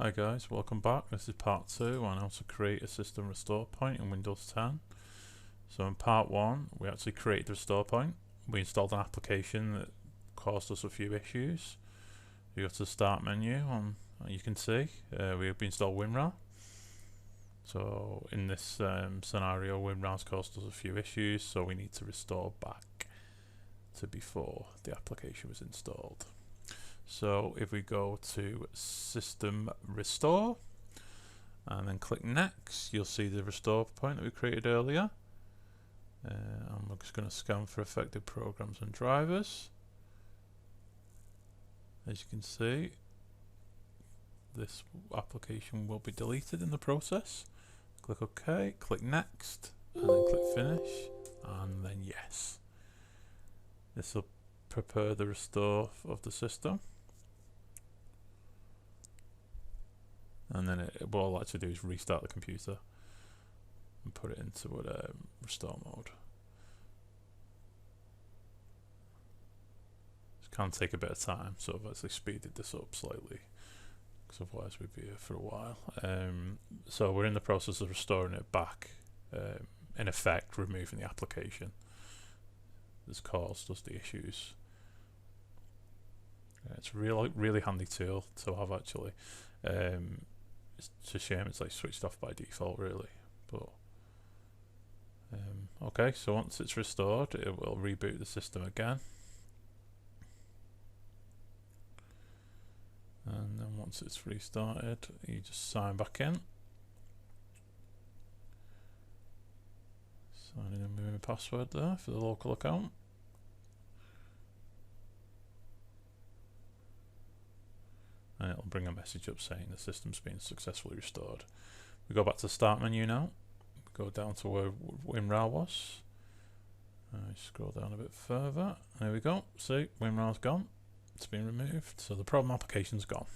Hi guys, welcome back. This is part 2 on how to create a system restore point in Windows 10. So in part 1 we actually created the restore point. We installed an application that caused us a few issues. You go to the start menu and you can see we installed WinRAR. So in this scenario, WinRAR's caused us a few issues, so we need to restore back to before the application was installed. So if we go to System Restore and then click Next, you'll see the restore point that we created earlier. I'm just going to scan for affected programs and drivers. As you can see, this application will be deleted in the process. Click OK, click Next, and then click Finish, and then Yes. This will prepare the restore of the system. And then what I'll like to do is restart the computer and put it into restore mode. This can take a bit of time, so I've actually speeded this up slightly, because otherwise we'd be here for a while. So we're in the process of restoring it back, in effect removing the application that's caused us the issues. It's a really handy tool to have actually. It's a shame it's like switched off by default really, but okay, so once it's restored it will reboot the system again, and then once it's restarted you just sign back in, sign in and move a password there for the local account. And it'll bring a message up saying the system's been successfully restored. We go back to the start menu now. We go down to where WinRAR was. Scroll down a bit further. There we go. See, WinRAR's gone. It's been removed. So the problem application's gone.